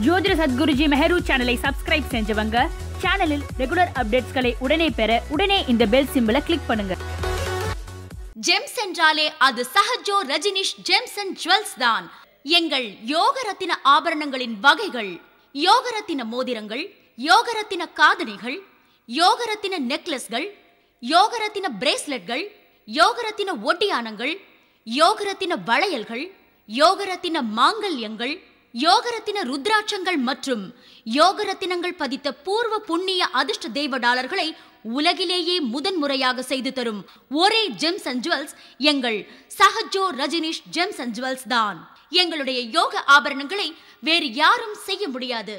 ஜோதிட சத்குருஜி மெஹரு சேனலை சப்ஸ்கிரைப் செஞ்சவங்க சேனலில் ரெகுலர் அப்டேட்ஸ்களை உடனே பெற உடனே இந்த பெல் சிம்பலை கிளிக் பண்ணுங்க. ஜெம்ஸ் என்றாலே அது Sahajo Rajneesh gems and jewels தான். எங்கள் யோகரத்தின ஆபரணங்களின் வகைகள்: யோகரத்தின மோதிரங்கள், யோகரத்தின காதணிகள், யோகரத்தின நெக்லஸ்கள், யோகரத்தின பிரேஸ்லெட்கள், யோகரத்தின ஒட்டியானங்கள், யோகரத்தின வளையல்கள், யோகரத்தின மாங்கல்யங்கள், யோகரத்தின ருத்ராட்சங்கள் மற்றும் யோகரத்தினங்கள் பதித்த பூர்வ புண்ணிய அதிர்ஷ்ட தெய்வ டாலர்களை உலகிலேயே முதன்முறையாக செய்து தரும் ஒரே ஜெம்ஸ் அண்ட் ஜுவல்ஸ் எங்கள் Sahajo Rajneesh gems and jewels தான். எங்களுடைய யோக ஆபரணங்களை வேறு யாரும் செய்ய முடியாது.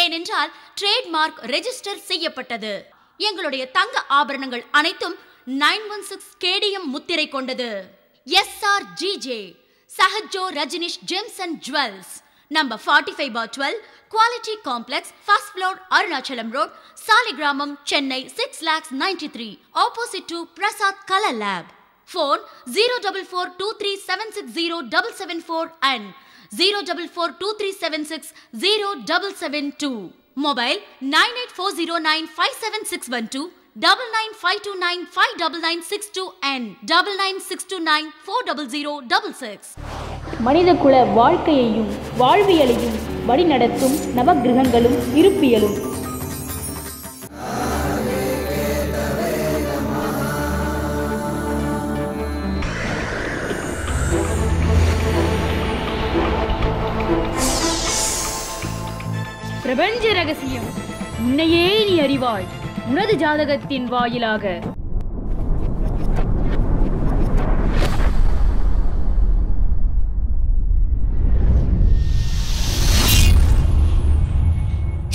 ஏனென்றால் ட்ரேட்மார்க் ரெஜிஸ்டர் செய்யப்பட்டது. எங்களுடைய தங்க ஆபரணங்கள் அனைத்தும் 916 கேடிஎம் முத்திரை கொண்டது. SRGJ Sahajo Rajneesh gems and jewels, number 45/12, Quality Complex, first floor, Arunachalam Road, Saligramam, Chennai 6,93,000, opposite to Prasad Color Lab. Phone 04423760774 and 04423760772. Mobile 9840957612, 9952959962 and 99629400066. மனிதகுல வாழ்க்கையையும் வாழ்வியலையும் வழிநடத்தும் நவகிரகங்களும் இருப்பியலும். பிரபஞ்ச ரகசியம் உன்னையே நீ அறிவாய் உனது ஜாதகத்தின் வாயிலாக.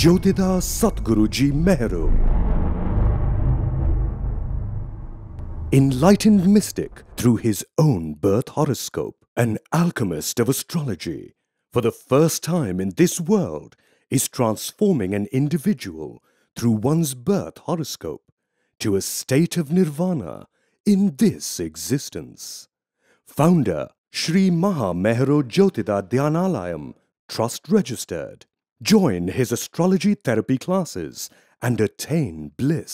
Jyotida Satguruji Meheru, enlightened mystic through his own birth horoscope, an alchemist of astrology, for the first time in this world is transforming an individual through one's birth horoscope to a state of nirvana in this existence. Founder Sri Maha Meheru Jyotida Dhyanalayam, Trust Registered. Join his astrology therapy classes and attain bliss.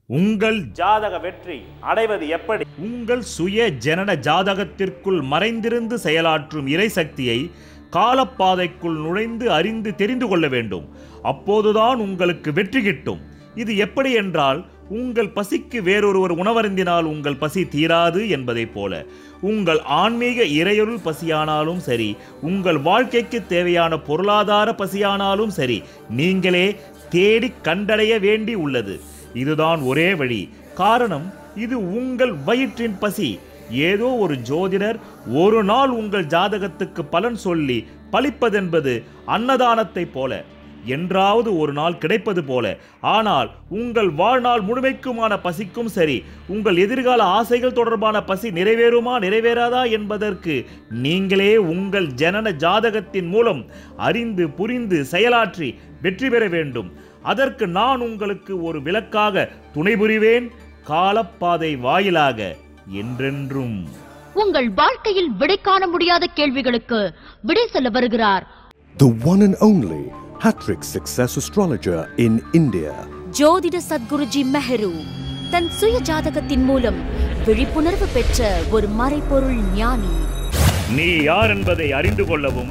உங்கள் ஜாதக வெற்றி அடைவது எப்படி? உங்கள் சுய ஜனன ஜாதகத்திற்குள் மறைந்திருந்து செயலாற்றும் இறைசக்தியை காலப்பாதைக்குள் நுழைந்து அறிந்து தெரிந்து கொள்ள வேண்டும். அப்போதுதான் உங்களுக்கு வெற்றி கிட்டும். இது எப்படி என்றால், உங்கள் பசிக்கு வேறொருவர் உணவருந்தினால் உங்கள் பசி தீராது என்பதைப் போல உங்கள் ஆன்மீக இறையொருள் பசியானாலும் சரி, உங்கள் வாழ்க்கைக்கு தேவையான பொருளாதார பசியானாலும் சரி, நீங்களே தேடி கண்டடைய வேண்டி உள்ளது. இதுதான் ஒரே வழி. காரணம், இது உங்கள் வயிற்றின் பசி. ஏதோ ஒரு ஜோதிடர் ஒரு நாள் உங்கள் ஜாதகத்துக்கு பலன் சொல்லி பலிப்பதென்பது அன்னதானத்தை போல, என்றாவது ஒரு நாள் கிடைப்பது போல. ஆனால் உங்கள் வாழ்நாள் முழுமைக்குமான பசிக்கும் சரி, உங்கள் எதிர்கால ஆசைகள் தொடர்பான பசி நிறைவேறுமா நிறைவேறாதா என்பதற்கு நீங்களே உங்கள் ஜனன ஜாதகத்தின் மூலம் அறிந்து புரிந்து செயலாற்றி வெற்றி பெற வேண்டும். அதற்கு நான் உங்களுக்கு ஒரு விளக்காக துணை புரிவேன், காலப்பாதை வாயிலாக என்றென்றும். உங்கள் வாழ்க்கையில் விடை காண முடியாத கேள்விகளுக்கு விடை சொல்ல வருகிறார் The one and only hat-trick success astrologer in India. ஜோதிட சத்குருஜி மெஹரு தன் சுய ஜாதகத்தின் மூலம் விழிப்புணர்வு பெற்ற ஒரு மறைபொருள் ஞானி. நீ யார் என்பதை அறிந்து கொள்ளவும்,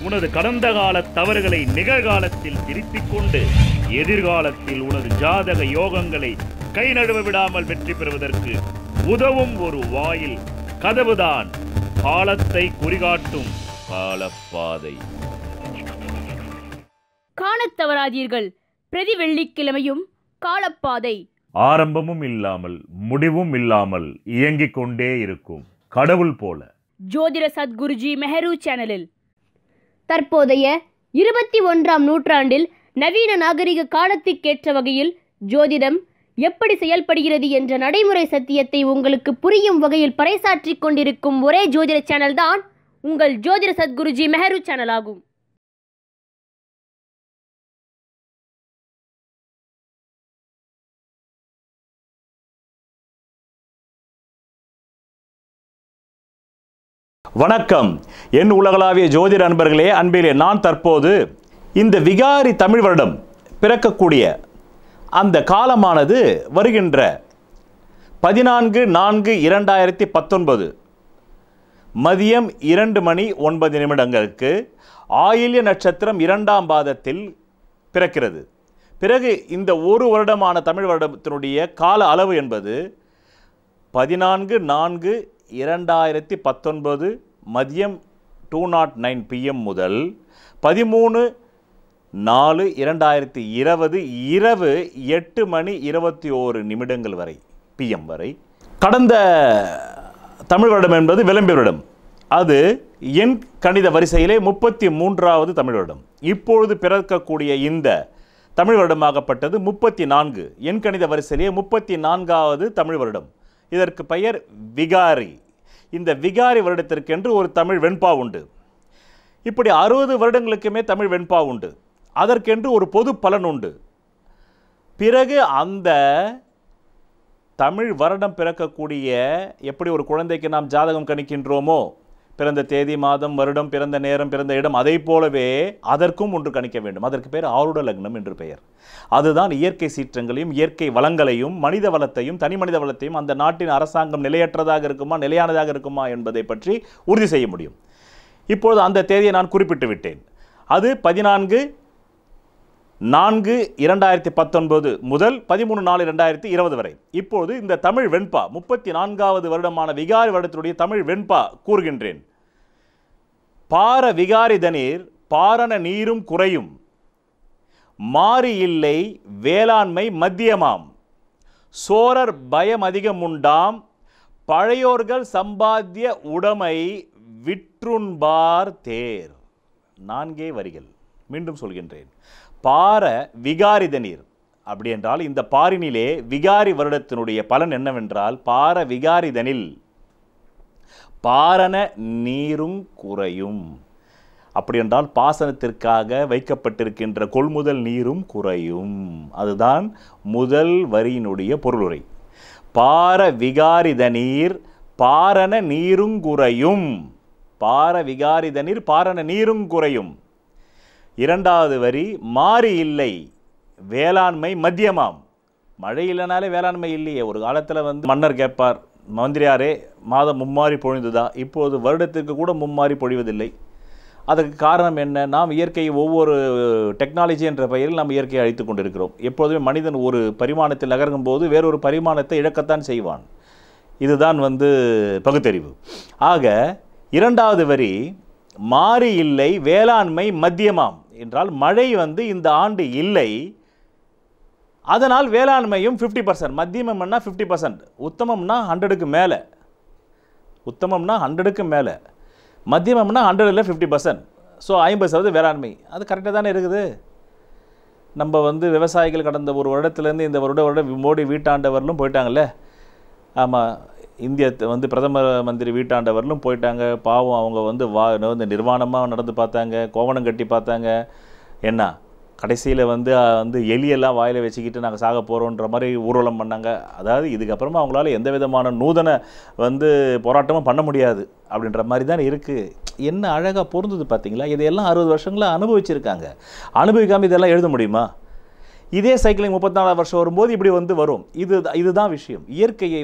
உனது கடந்த கால தவறுகளை நிகழ்காலத்தில் திருத்திக் கொண்டு எதிர்காலத்தில் உனது ஜாதக யோகங்களை கை நழுவ விடாமல் வெற்றி பெறுவதற்கு உதவும் ஒரு வாயில் கதவுதான் காலத்தை குறிகாட்டும் காலப்பாதை. காணத் தவறாதீர்கள். பிரதி வெள்ளிக்கிழமையும் காலப்பாதை. ஆரம்பமும் இல்லாமல் முடிவும் இல்லாமல் இயங்கிக் கொண்டே இருக்கும் கடவுள் போல. ஜோதிட சத்குருஜி மெஹரு சேனலில் தற்போதைய 21ஆம் நூற்றாண்டில் நவீன நாகரிக காலத்திற்கேற்ற வகையில் ஜோதிடம் எப்படி செயல்படுகிறது என்ற நடைமுறை சத்தியத்தை உங்களுக்கு புரியும் வகையில் பறைசாற்றிக் கொண்டிருக்கும் ஒரே ஜோதிட சேனல் தான் உங்கள் ஜோதிட சத்குருஜி மெஹரு சேனல் ஆகும். வணக்கம் என் உலகளாவிய ஜோதிட அன்பர்களே, அன்பிலே நான் தற்போது இந்த விகாரி தமிழ் வருடம் பிறக்கக்கூடிய அந்த காலமானது வருகின்ற 14/4/2019 மதியம் 2:09 ஆயில்ய நட்சத்திரம் 2ஆம் பாதத்தில் பிறக்கிறது. பிறகு இந்த ஒரு வருடமான தமிழ் வருடத்தினுடைய கால அளவு என்பது 14/4/2019 மதியம் 2:09 PM முதல் 13/4/2020 இரவு 8:21 வரை PM வரை. கடந்த தமிழ் வருடம் என்பது விளம்பி வருடம். அது எண் கணித வரிசையிலே 33வது தமிழ் வருடம். இப்பொழுது பிறக்கக்கூடிய இந்த தமிழ் வருடமாகப்பட்டது 34 எண் கணித வரிசையிலே 34வது தமிழ் வருடம். இதற்கு பெயர் விகாரி. இந்த விகாரி வருடத்திற்கென்று ஒரு தமிழ் வெண்பா உண்டு. இப்படி 60 வருடங்களுக்குமே தமிழ் வெண்பா உண்டு. அதற்கென்று ஒரு பொது பலன் உண்டு. பிறகு அந்த தமிழ் வருடம் பிறக்கக்கூடிய எப்படி ஒரு குழந்தைக்கு நாம் ஜாதகம் கணிக்கின்றோமோ, பிறந்த தேதி, மாதம், வருடம், பிறந்த நேரம், பிறந்த இடம், அதை போலவே அதற்கும் ஒன்று கணிக்க வேண்டும். அதற்கு பெயர் ஆருட லக்னம் என்று பெயர். அதுதான் இயற்கை சீற்றங்களையும் இயற்கை வளங்களையும் மனித வளத்தையும் தனி மனித வளத்தையும் அந்த நாட்டின் அரசாங்கம் நிலையற்றதாக இருக்குமா நிலையானதாக இருக்குமா என்பதை பற்றி உறுதி செய்ய முடியும். இப்பொழுது அந்த தேதியை நான் குறிப்பிட்டு விட்டேன். அது 14/4/2019 முதல் 13/4/2020 வரை. இப்போது இந்த தமிழ் வெண்பா 34வது வருடமான விகாரி வருடத்தினுடைய தமிழ் வெண்பா கூறுகின்றேன். பார விகாரிதனீர் பாரண நீரும் குறையும், மாறி இல்லை வேளாண்மை மத்தியமாம், சோரர் பயம் அதிகம் உண்டாம், பழையோர்கள் சம்பாத்திய உடைமை விற்றுண்பார் தேர். 4 வரிகள். மீண்டும் சொல்கின்றேன். பார விகாரிதனீர் அப்படி என்றால் இந்த பாரினிலே விகாரி வருடத்தினுடைய பலன் என்னவென்றால், பார விகாரிதனில் பாரண நீரும் குறையும். அப்படி என்றால் பாசனத்திற்காக வைக்கப்பட்டிருக்கின்ற கொள்முதல் நீரும் குறையும். அதுதான் முதல் வரியினுடைய பொருளுரை. பார விகாரிதனீர் பாரண நீரும் குறையும். பார விகாரிதனீர் பாரண நீரும் குறையும். 2வது வரி, மாறி இல்லை வேளாண்மை மத்தியமாம். மழை இல்லைனாலே வேளாண்மை இல்லையே. ஒரு காலத்தில் மன்னர் கேட்பார், மந்திரியாரே மாதம் மும்மாறி பொழிந்துதா? இப்போது வருடத்திற்கு கூட மும்மாறி பொழிவதில்லை. அதற்கு காரணம் என்ன? நாம் இயற்கையை ஒவ்வொரு டெக்னாலஜி என்ற பெயரில் நாம் இயற்கையை அழித்து கொண்டிருக்கிறோம். எப்போதுமே மனிதன் ஒரு பரிமாணத்தில் நகரும் போது வேறொரு பரிமாணத்தை இழக்கத்தான் செய்வான். இதுதான் பகுத்தறிவு. ஆக 2வது வரி, மாறி இல்லை வேளாண்மை மத்தியமாம் என்றால் மழை இந்த ஆண்டு இல்லை, அதனால் வேளாண்மையும் 50%. மத்தியமம்னா 50%, உத்தமம்னா 100க்கு மேலே. உத்தமம்னா 100க்கு மேலே, மத்தியமம்னா 100ல் 50%. ஸோ 50% வேளாண்மை. அது கரெக்டாக தானே இருக்குது. நம்ம விவசாயிகள் கடந்த ஒரு வருடத்துலேருந்து இந்த வருடம் மோடி வீட்டாண்டவர்களும் போயிட்டாங்கல்ல. ஆமாம், இந்திய பிரதம மந்திரி வீட்டாண்டவர்களும் போயிட்டாங்க. பாவம், அவங்க நிர்வாணமாக நடந்து பார்த்தாங்க, கோவணம் கட்டி பார்த்தாங்க. என்ன கடைசியில் எலியெல்லாம் வாயில் வச்சுக்கிட்டு நாங்கள் சாக போகிறோன்ற மாதிரி ஊர்வலம் பண்ணாங்க. அதாவது இதுக்கப்புறமா அவங்களால எந்த விதமான நூதன போராட்டமும் பண்ண முடியாது அப்படின்ற மாதிரி தான் இருக்குது. என்ன அழகாக பொருந்தது பார்த்தீங்களா? இதையெல்லாம் 60 வருஷங்களாக அனுபவிச்சிருக்காங்க. அனுபவிக்காமல் இதெல்லாம் எழுத முடியுமா? இதே சைக்கிளிங் 34 வருஷம் வரும்போது இப்படி வரும். இதுதான் விஷயம். இயற்கையை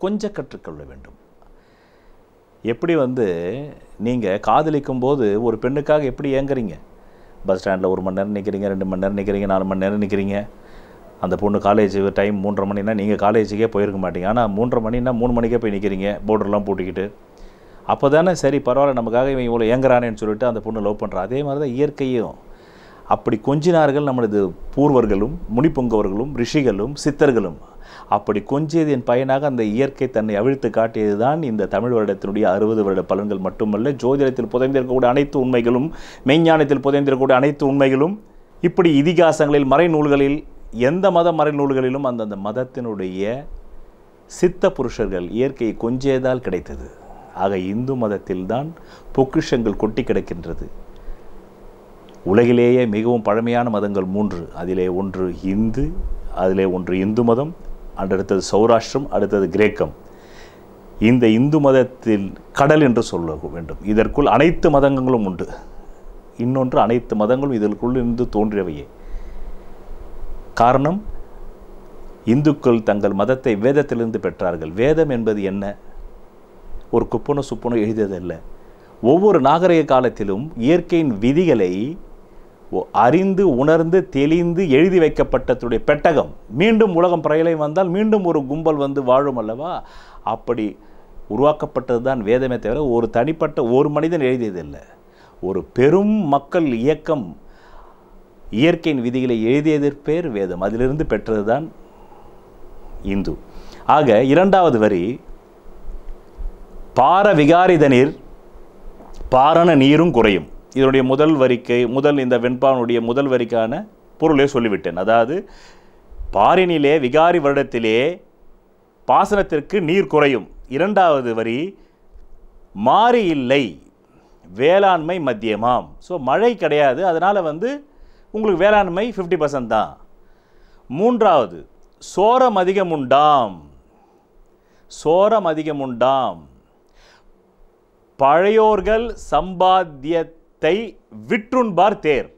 கொஞ்சம் கற்றுக்கொள்ள வேண்டும். எப்படி நீங்கள் காதலிக்கும் போது ஒரு பெண்ணுக்காக எப்படி ஏங்குறீங்க? பஸ் ஸ்டாண்டில் 1 மணி நேரம் நிற்கிறீங்க, 2 மணி நேரம் நிற்கிறீங்க, 4 மணி நேரம் நிற்கிறீங்க. அந்த பொண்ணு காலேஜ் டைம் 3:30 மணினா நீங்கள் காலேஜுக்கே போயிருக்க மாட்டீங்க. ஆனால் 3:30 மணினா 3 மணிக்கே போய் நிற்கிறீங்க, போர்டர்லாம் போட்டுக்கிட்டு. அப்போ தானே சரி பரவாயில்ல நமக்காக இவன் இவ்வளோ ஏங்குறானேன்னு சொல்லிட்டு அந்த பொண்ணு லவ் பண்ணுறான். அதே மாதிரி தான் இயற்கையும். அப்படி கொஞ்சினார்கள் நமது பூர்வர்களும் முனிப்புங்கவர்களும் ரிஷிகளும் சித்தர்களும். அப்படி கொஞ்சியதின் பயனாக அந்த இயற்கை தன்னை அவிழ்த்து காட்டியது தான் இந்த தமிழ் வருடத்தினுடைய 60 வருட பலன்கள் மட்டுமல்ல, ஜோதிடத்தில் புதைந்திருக்கக்கூடிய அனைத்து உண்மைகளும், மெய்ஞானத்தில் புதைந்திருக்கக்கூடிய அனைத்து உண்மைகளும். இப்படி இதிகாசங்களில் மறைநூல்களில் எந்த மத மறைநூல்களிலும் அந்தந்த மதத்தினுடைய சித்த புருஷர்கள் இயற்கையை கொஞ்சியதால் கிடைத்தது. ஆக இந்து மதத்தில்தான் பொக்கிஷங்கள் கொட்டி கிடக்கின்றது. உலகிலேயே மிகவும் பழமையான மதங்கள் 3. அதிலே ஒன்று இந்து, அதிலே ஒன்று இந்து மதம், அடுத்தது சௌராஷ்டிரம், அடுத்தது கிரேக்கம். இந்த இந்து மதத்தில் கடல் என்று சொல்ல வேண்டும். இதற்குள் அனைத்து மதங்களும் உண்டு. இன்னொன்று அனைத்து மதங்களும் இதற்குள்ளிருந்து தோன்றியவையே. காரணம், இந்துக்கள் தங்கள் மதத்தை வேதத்திலிருந்து பெற்றார்கள். வேதம் என்பது என்ன? ஒரு குப்பனோ சுப்பனோ எழுதியதல்ல. ஒவ்வொரு நாகரிக காலத்திலும் இயற்கையின் விதிகளை அறிந்து உணர்ந்து தெளிந்து எழுதி வைக்கப்பட்டதுடைய பெட்டகம். மீண்டும் உலகம் பிரளயம் வந்தால் மீண்டும் ஒரு கும்பல் வந்து வாழும் அல்லவா? அப்படி உருவாக்கப்பட்டது தான் வேதமே தவிர ஒரு தனிப்பட்ட ஒரு மனிதன் எழுதியதில்லை. ஒரு பெரும் மக்கள் இயக்கம் இயற்கையின் விதிகளை எழுதியதற்கு பேர் வேதம். அதிலிருந்து பெற்றது தான் இந்து. ஆக இரண்டாவது வரி, பார விகாரிதனிர் பாரண நீரும் குறையும். இதனுடைய முதல் இந்த வெண்பானுடைய முதல் வரிக்கான பொருளை சொல்லிவிட்டேன். அதாவது பாரினிலே விகாரி வருடத்திலே பாசனத்திற்கு நீர் குறையும். இரண்டாவது வரி, மாறி இல்லை வேளாண்மை மத்தியமாம். ஸோ மழை கிடையாது, அதனால் உங்களுக்கு வேளாண்மை 50% தான். மூன்றாவது, சோரம் அதிகமுண்டாம். சோரம் அதிகமுண்டாம், பழையோர்கள் சம்பாத்தியத்தை விற்றுண்பார் தேர்.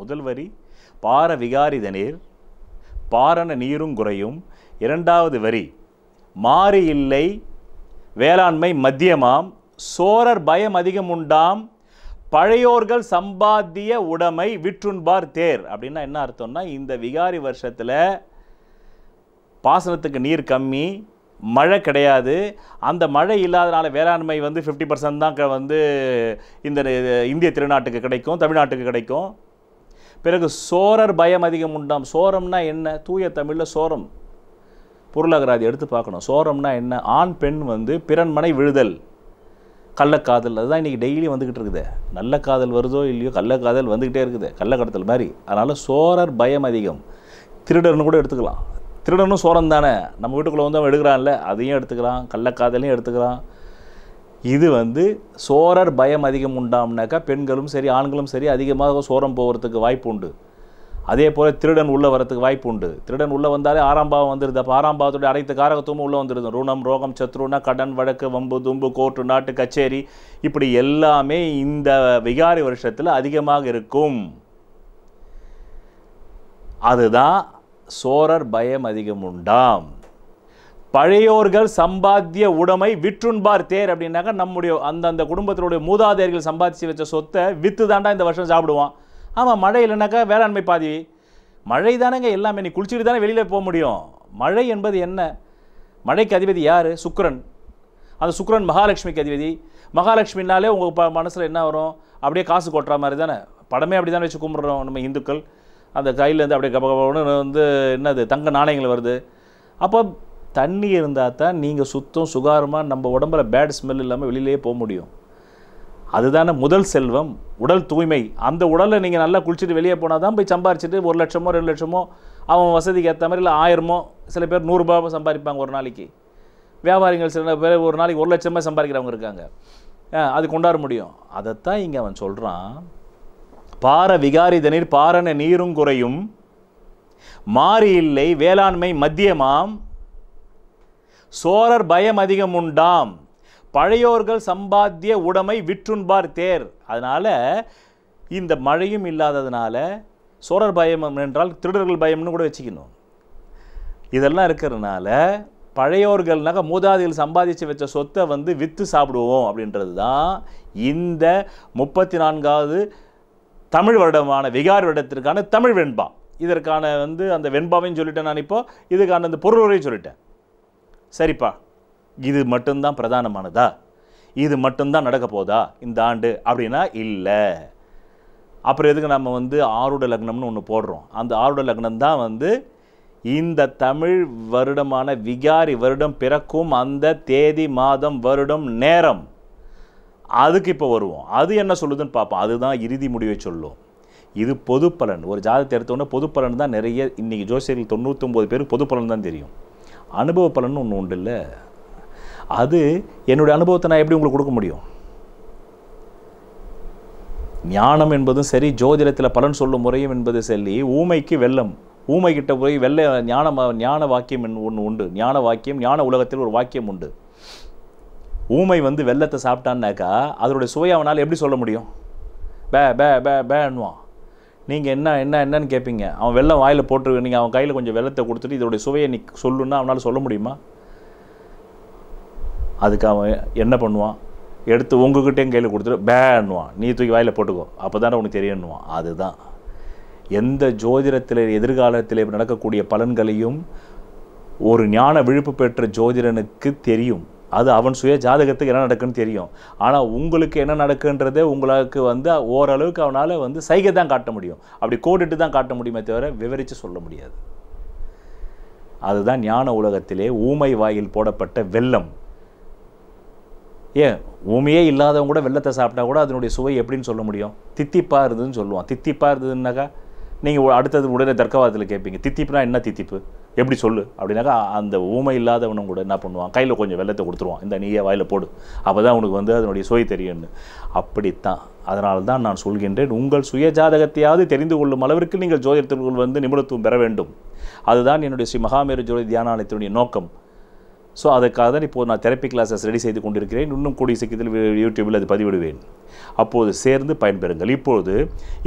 முதல் வரி, பார விகாரிதனீர் பாரண நீரும் குறையும். இரண்டாவது வரி, மாறி இல்லை வேளாண்மை மத்தியமாம், சோரர் பயம் அதிகமுண்டாம், பழையோர்கள் சம்பாத்திய உடைமை விற்றுண்பார் தேர். அப்படின்னா என்ன அர்த்தம்னா, இந்த விகாரி வருஷத்தில் பாசனத்துக்கு நீர் கம்மி, மழை கிடையாது. அந்த மழை இல்லாதனால வேளாண்மை 50% தான் இந்த இந்திய திருநாட்டுக்கு கிடைக்கும், தமிழ்நாட்டுக்கு கிடைக்கும். பிறகு சோரர் பயம் அதிகம் உண்டாம். சோரம்னா என்ன? தூய தமிழில் சோரம் பொருளாதாரம் எடுத்து பார்க்கணும். சோரம்னா என்ன? ஆண் பெண் பிறன் மனை விழுதல், கள்ளக்காதல். அதுதான் இன்றைக்கி டெய்லி வந்துக்கிட்டு இருக்குது. நல்ல காதல் வருதோ இல்லையோ, கள்ளக்காதல் வந்துக்கிட்டே இருக்குது, கள்ளக்கடத்தல் மாதிரி. அதனால் சோரர் பயம் அதிகம். திருடர்னு கூட எடுத்துக்கலாம். திருடனும் சோரம் தானே. நம்ம வீட்டுக்குள்ளே அவன் எடுக்கிறான்ல, அதையும் எடுத்துக்கலாம், கள்ளக்காதலையும் எடுத்துக்கலாம். இது சோரர் பயம் அதிகம் உண்டாம்னாக்கா பெண்களும் சரி ஆண்களும் சரி அதிகமாக சோரம் போகிறதுக்கு வாய்ப்பு உண்டு. அதே போல் திருடன் உள்ளே வரத்துக்கு வாய்ப்பு உண்டு. திருடன் உள்ளே வந்தாலே 6ஆம் பாவம் வந்துடுது. அப்போ 6ஆம் பாவத்துடைய அனைத்து காரகத்துவமும் உள்ளே வந்துடுது. ருணம், ரோகம், சத்ருனா, கடன், வழக்கு, வம்பு, தும்பு, கோர்ட்டு, நாட்டு கச்சேரி, இப்படி எல்லாமே இந்த விகாரி வருஷத்தில் அதிகமாக இருக்கும். அதுதான் சோரர் பயம் அதிகம் உண்டாம். பழையோர்கள் சம்பாத்திய உடைமை விற்றுண்பார் தேர். அப்படின்னாக்கா நம்முடைய அந்த குடும்பத்தினுடைய மூதாதையர்கள் சம்பாதிச்சு வச்ச சொத்தை விற்று தாண்டா இந்த வருஷம் சாப்பிடுவான். ஆமாம், மழை இல்லைனாக்கா வேளாண்மை பாதி. மழை தானேங்க எல்லாமே. நீ குளிச்சுட்டு தானே வெளியில் போக முடியும். மழை என்பது என்ன? மழைக்கு அதிபதி யார்? சுக்கிரன். அந்த சுக்கிரன் மகாலட்சுமிக்கு அதிபதி. மகாலட்சுமினாலே உங்கள் மனசில் என்ன வரும்? அப்படியே காசு கொட்டுற மாதிரி தானே. படமே அப்படி தானே வச்சு கும்பிட்றோம் நம்ம இந்துக்கள். அந்த கையிலேருந்து அப்படியே கபகபன்னு என்னது தங்க நாணயங்கள் வருது. அப்போ தண்ணி இருந்தால் தான் நீங்கள் சுத்தம் சுகாரமாக நம்ம உடம்புல பேட் ஸ்மெல் இல்லாமல் வெளியிலே போக முடியும். அதுதானே முதல் செல்வம், உடல் தூய்மை. அந்த உடலை நீங்கள் நல்லா குளிச்சுட்டு வெளியே போனால் தான் போய் சம்பாரிச்சிட்டு 1 லட்சமோ 2 லட்சமோ அவன் வசதிக்கு ஏற்ற மாதிரி, இல்லை 1000மோ, சில பேர் 100 ரூபாய் சம்பாதிப்பாங்க ஒரு நாளைக்கு. வியாபாரிகள் சில பேர் ஒரு நாளைக்கு 1 லட்சமாக சம்பாதிக்கிறவங்க இருக்காங்க. அது கொண்டாட முடியும். அதைத்தான் இங்கே அவன் சொல்கிறான். பார விகாரிதனிர் பாரண நீரும் குறையும், மாறி இல்லை வேளாண்மை மத்தியமாம், சோரர் பயம் அதிகம் உண்டாம், பழையோர்கள் சம்பாத்திய உடைமை விற்றுண்பார் தேர். அதனால் இந்த மழையும் இல்லாததுனால சோரர் பயம் என்றால் திருடர்கள் பயம்னு கூட வச்சுக்கணும். இதெல்லாம் இருக்கிறதுனால பழையோர்கள்னாக்க மூதாதிகள் சம்பாதிச்சு வச்ச சொத்தை விற்று சாப்பிடுவோம் அப்படின்றது தான் இந்த 34வது தமிழ் வருடமான விகாரி வருடத்திற்கான தமிழ் வெண்பா. இதற்கான அந்த வெண்பாவையும் சொல்லிட்டேன் நான். இப்போ இதுக்கான அந்த பொருளுரையும் சொல்லிட்டேன். சரிப்பா, இது மட்டும்தான் பிரதானமானதா? இது மட்டும்தான் நடக்க போதா இந்த ஆண்டு அப்படின்னா இல்லை. அப்புறம் எதுக்கு நம்ம ஆருட லக்னம்னு ஒன்று போடுறோம்? அந்த ஆருட லக்னம் தான் இந்த தமிழ் வருடமான விகாரி வருடம் பிறக்கும் அந்த தேதி, மாதம், வருடம், நேரம். அதுக்கு இப்போ வருவோம். அது என்ன சொல்லுதுன்னு பார்ப்போம். அதுதான் இறுதி முடிவை சொல்லும். இது பொது பலன். ஒரு ஜாதகத்தை எடுத்தோன்னா பொது பலன் தான் நிறைய. இன்றைக்கி ஜோசியர்கள் 99 பேருக்கு பொது பலன் தான் தெரியும். அனுபவ பலன் ஒன்று உண்டு இல்லை. அது என்னுடைய அனுபவத்தை நான் எப்படி உங்களுக்கு கொடுக்க முடியும்? ஞானம் என்பதும் சரி, ஜோதிடத்தில் பலன் சொல்லும் முறையும் என்பது சரி. ஊமைக்கு வெள்ளம், ஊமை கிட்ட போய் ஞான வாக்கியம் ஒன்று உண்டு. ஞான வாக்கியம், ஞான உலகத்தில் ஒரு வாக்கியம் உண்டு. ஊமை வெள்ளத்தை சாப்பிட்டான்னாக்கா அதனுடைய சுவை அவனால் எப்படி சொல்ல முடியும்? பே பே பே பேன்னுவான். நீங்கள் என்னன்னு கேட்பீங்க. அவன் வெள்ளம் வாயில் போட்டு நீங்கள் அவன் கையில் கொஞ்சம் வெள்ளத்தை கொடுத்துட்டு இதோடைய சுவையை நீ சொல்லுன்னா அவனால் சொல்ல முடியுமா? அதுக்கு அவன் என்ன பண்ணுவான், எடுத்து உங்ககிட்டையும் கையில் கொடுத்துட்டு பேன்னுவான், நீ தூக்கி வாயில் போட்டுக்கோ, அப்போ தானே உனக்கு தெரியணுவான். அதுதான் எந்த ஜோதிடத்தில் எதிர்காலத்தில் நடக்கக்கூடிய பலன்களையும் ஒரு ஞான விழிப்பு பெற்ற ஜோதிடனுக்கு தெரியும். அது அவன் சுய ஜாதகத்துக்கு என்ன நடக்குன்னு தெரியும். ஆனால் உங்களுக்கு என்ன நடக்குன்றதே உங்களுக்கு ஓரளவுக்கு அவனால் சைகை தான் காட்ட முடியும், அப்படி கோடிட்டு தான் காட்ட முடியுமே தவிர விவரித்து சொல்ல முடியாது. அதுதான் ஞான உலகத்திலே ஊமை வாயில் போடப்பட்ட வெல்லம். ஏன் ஊமையே இல்லாதவங்க கூட வெள்ளத்தை சாப்பிட்டா கூட அதனுடைய சுவை எப்படின்னு சொல்ல முடியும்? தித்திப்பாக இருந்ததுன்னு சொல்லுவான். தித்திப்பாக இருந்ததுன்னாக்கா நீங்கள் அடுத்தது உடனே தர்க்கவாதத்தில் கேட்பீங்க, தித்திப்புனா என்ன தித்திப்பு எப்படி சொல்லு அப்படின்னாக்கா அந்த ஊமை இல்லாதவனும் கூட என்ன பண்ணுவான், கையில் கொஞ்சம் வெள்ளத்தை கொடுத்துருவான், இந்த நீயே வாயில் போடு, அப்போ தான் உனக்கு அதனுடைய சுவை தெரியும்னு. அப்படித்தான். அதனால தான் நான் சொல்கின்றேன், உங்கள் சுய ஜாதகத்தையாவது தெரிந்து கொள்ளும் அளவிற்கு நீங்கள் ஜோதிடத்திற்குள் நிபுணத்துவம் பெற வேண்டும். அதுதான் என்னுடைய ஸ்ரீ மகாமேரு ஜோதி தியானாலயத்தினுடைய நோக்கம். ஸோ அதுக்காக தான் இப்போது நான் தெரப்பி கிளாஸஸ் ரெடி செய்து கொண்டிருக்கிறேன். இன்னும் கூடிய சீக்கிரத்தில் யூடியூபில் அது பதிவிடுவேன். அப்போது சேர்ந்து பயன்பெறுங்கள். இப்போது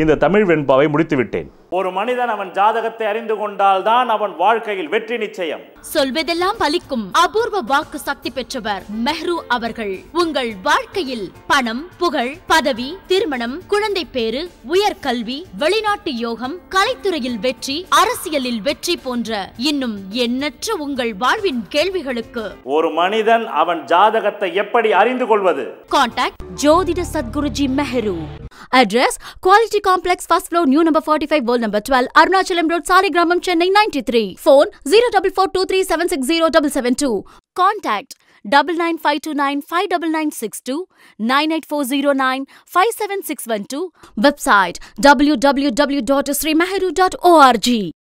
இந்த தமிழ் வெண்பாவை முடித்து விட்டேன். ஒரு மனிதன் அவன் ஜாதகத்தை அறிந்து கொண்டால் தான் அவன் வாழ்க்கையில் வெற்றி நிச்சயம். சொல்வதெல்லாம் பலிக்கும் அபூர்வ வாக்கு சக்தி பெற்றவர் மெஹ்ரு அவர்கள். உங்கள் வாழ்க்கையில் பணம், புகழ், பதவி, திருமணம், குழந்தை பேறு, உயர்கல்வி, வெளிநாட்டு யோகம், கலைத்துறையில் வெற்றி, அரசியலில் வெற்றி போன்ற இன்னும் எண்ணற்ற உங்கள் வாழ்வின் கேள்விகளுக்கு ஒரு மனிதன் அவன் ஜாதகத்தை எப்படி அறிந்து கொள்வது? கான்டாக்ட் ஜோதிட Sadguruji Mehru. Address Quality Complex, first floor, new number 45, wall number 12, Arunachalam Road, Saligramam, Chennai 93. Phone 0442376072. Contact 9952959962, 98409 57612. Website www.srimeheru.org.